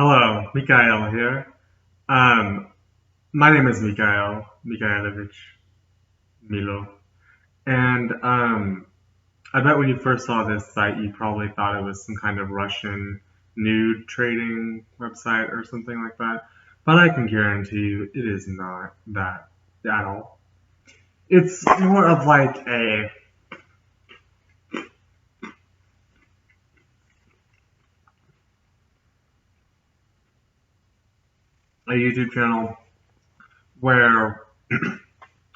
Hello, Mikhail here. Um, my name is Mikhailovich Milo, and I bet when you first saw this site, you probably thought it was some kind of Russian nude trading website or something like that. But I can guarantee you, it is not that at all. It's more of like a YouTube channel where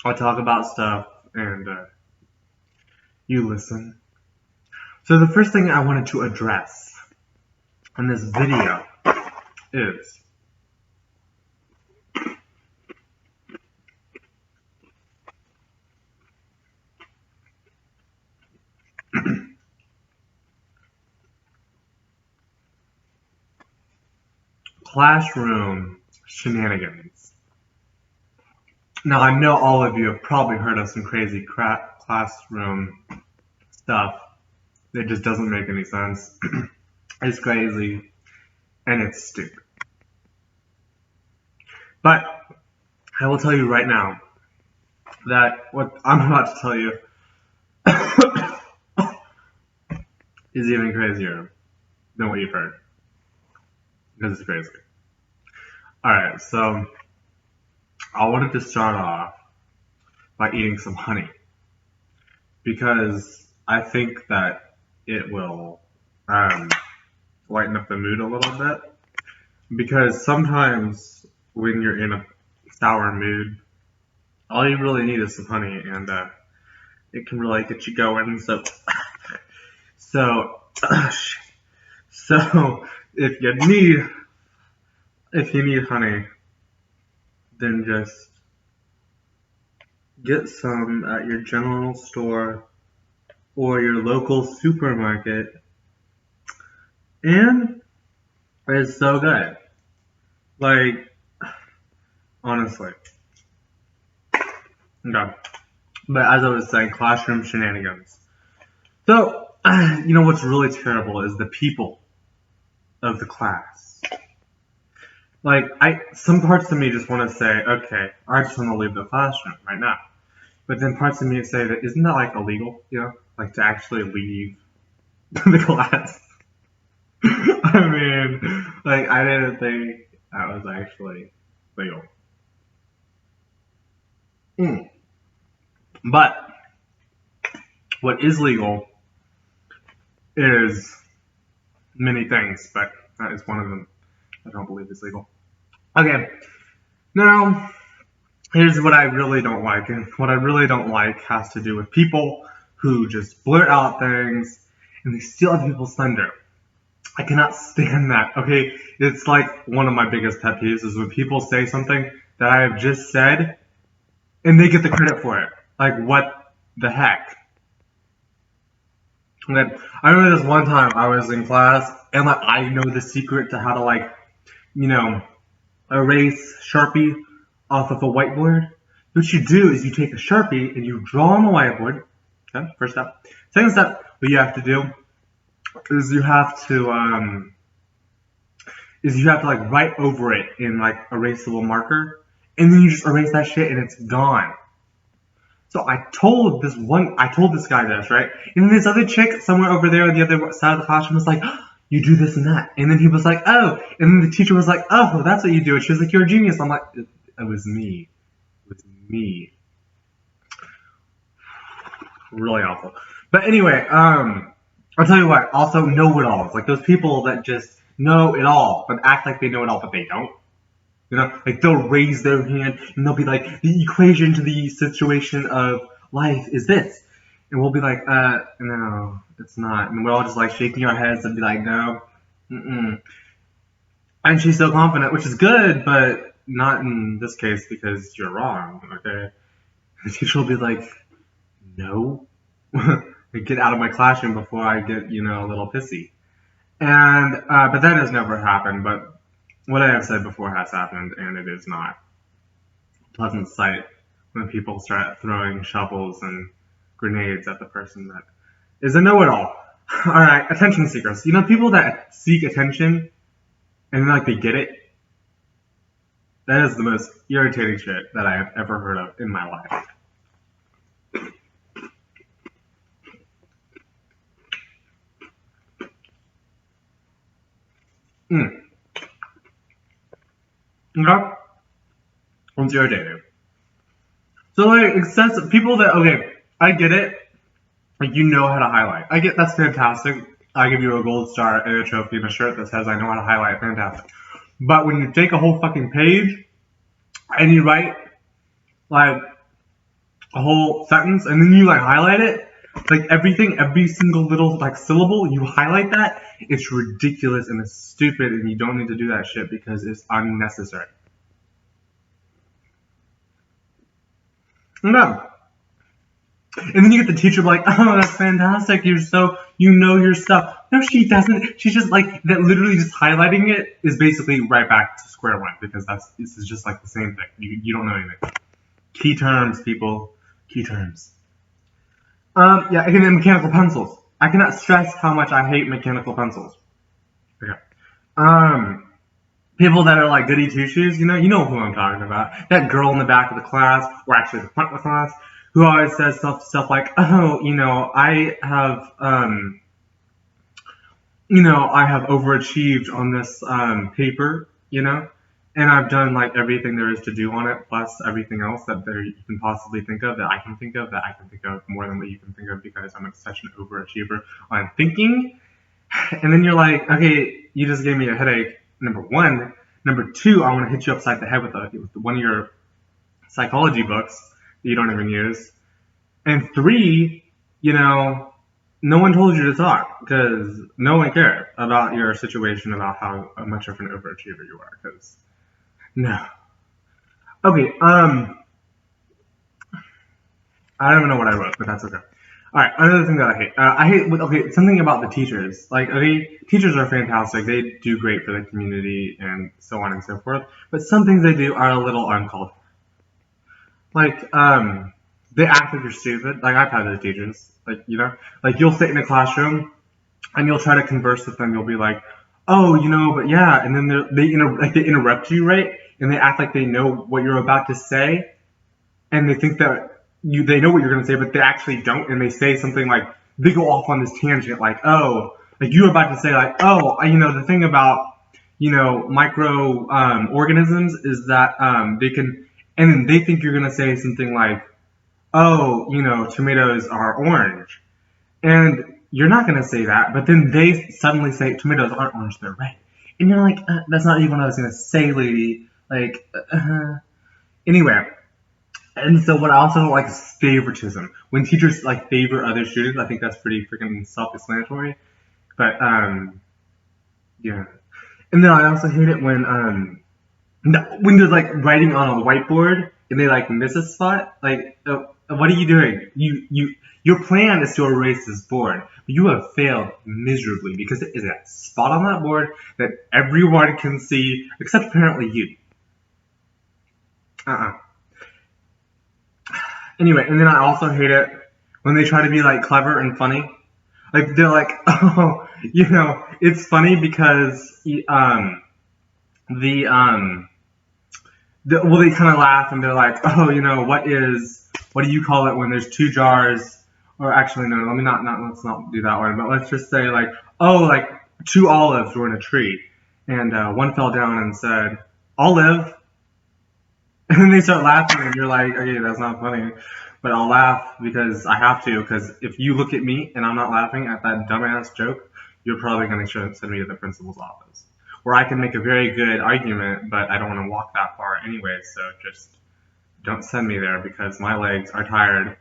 I talk about stuff and you listen. So the first thing I wanted to address in this video is classroom shenanigans. Now, I know all of you have probably heard of some crazy classroom stuff that just doesn't make any sense. It's crazy and it's stupid. But I will tell you right now that what I'm about to tell you is even crazier than what you've heard. Because it's crazy. Alright, so I wanted to start off by eating some honey. Because I think that it will lighten up the mood a little bit. Because sometimes when you're in a sour mood, all you really need is some honey, and it can really get you going. So, so if you need honey, then just get some at your general store or your local supermarket, and it's so good. Like, honestly. Okay. But as I was saying, classroom shenanigans. So, you know what's really terrible is the people of the class. Like, some parts of me just want to say, okay, I just want to leave the classroom right now. But then parts of me say that isn't that like illegal, like to actually leave the class. I mean, like I didn't think that was actually legal. But what is legal is many things, but that is one of them I don't believe is legal. Okay, now here's what I really don't like, and what I really don't like has to do with people who just blurt out things and they steal other people's thunder. I cannot stand that. Okay, it's like one of my biggest pet peeves is when people say something that I have just said and they get the credit for it. Like, what the heck? And I remember this one time I was in class and like I know the secret to how to erase Sharpie off of a whiteboard. What you do is you take a Sharpie and you draw on the whiteboard. Okay, first step. Second step, what you have to do is you have to like write over it in like erasable marker, and then you just erase that shit and it's gone. So I told this guy this, right? And then this other chick somewhere over there on the other side of the classroom was like, oh, you do this and that. And then he was like, oh. And then the teacher was like, oh, that's what you do. And she was like, you're a genius. I'm like, it was me. It was me. Really awful. But anyway, I'll tell you what, also know-it-alls. Like those people that just know it all, but act like they know it all, but they don't. Like they'll raise their hand and they'll be like, the equation to the situation of life is this. And we'll be like, no, it's not. And we're all just like shaking our heads and be like, no, mm-mm. And she's so confident, which is good, but not in this case because you're wrong, okay? The teacher will be like, no. Get out of my classroom before I get, a little pissy. And, but that has never happened, but what I have said before has happened, and it is not a pleasant sight when people start throwing shovels and grenades at the person that is a know-it-all. Alright, attention seekers. People that seek attention and then like they get it. That is the most irritating shit that I have ever heard of in my life. Okay? It's irritating. So like, it says people that, okay, I get it. Like, you know how to highlight. I get that's fantastic. I give you a gold star and a trophy and a shirt that says I know how to highlight. Fantastic. But when you take a whole fucking page and you write like a whole sentence and then you like highlight it, like everything, every single little like syllable, you highlight that, it's ridiculous and it's stupid and you don't need to do that shit because it's unnecessary. No. And then you get the teacher like, oh, that's fantastic. You know your stuff. No, she doesn't. She's just like, that literally just highlighting it is basically right back to square one because this is just like the same thing. You don't know anything. Key terms, people. Key terms. Yeah, again, then mechanical pencils. I cannot stress how much I hate mechanical pencils. Okay. People that are like goody two-shoes, you know who I'm talking about. That girl in the back of the class, or actually the front of the class, who always says stuff like, oh, I have overachieved on this paper, and I've done like everything there is to do on it, plus everything else that you can possibly think of, that I can think of more than what you can think of because I'm such an overachiever on thinking. And then you're like, okay, you just gave me a headache, number one. Number two, I want to hit you upside the head with one of your psychology books that you don't even use. And three, no one told you to talk because no one cared about your situation, about how much of an overachiever you are. Because, no. Okay, I don't even know what I wrote, but that's okay. Alright, another thing that I hate, something about the teachers. Like, okay, teachers are fantastic. They do great for the community and so on and so forth. But some things they do are a little uncalled for. Like, they act like you're stupid. Like, I've had those teachers. Like, like you'll sit in a classroom and you'll try to converse with them. You'll be like, oh, but yeah. And then they interrupt you, right? And they act like they know what you're about to say. And they think that they know what you're going to say, but they actually don't, and they say something like, they go off on this tangent, like, oh, like you're about to say, like, oh, the thing about, micro organisms is that they can, and then they think you're going to say something like, oh, tomatoes are orange, and you're not going to say that, but then they suddenly say tomatoes aren't orange, they're red, and you're like, that's not even what I was going to say, lady, like, anyway. And so what I also don't like is favoritism. When teachers like favor other students, I think that's pretty freaking self-explanatory. But yeah. And then I also hate it when there's like writing on a whiteboard and they like miss a spot. Like, what are you doing? Your plan is to erase this board, but you have failed miserably because it is a spot on that board that everyone can see except apparently you. Anyway, and then I also hate it when they try to be like clever and funny. Like they're like, oh, it's funny because they kind of laugh and they're like, oh, what do you call it when there's two jars? Or actually, no, let's not do that one. But let's just say like, oh, like two olives were in a tree, and one fell down and said, olive. And then they start laughing, and you're like, okay, that's not funny. But I'll laugh because I have to, because if you look at me and I'm not laughing at that dumbass joke, you're probably going to send me to the principal's office. Where I can make a very good argument, but I don't want to walk that far anyway, so just don't send me there because my legs are tired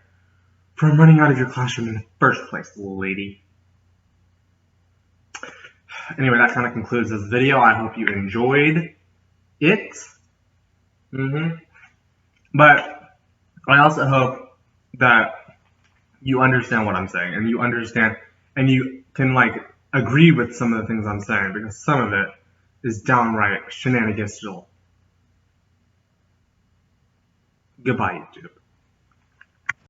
from running out of your classroom in the first place, lady. Anyway, that kind of concludes this video. I hope you enjoyed it. But I also hope that you understand what I'm saying, and you understand, and you can like agree with some of the things I'm saying, because some of it is downright shenanigans. Goodbye, YouTube.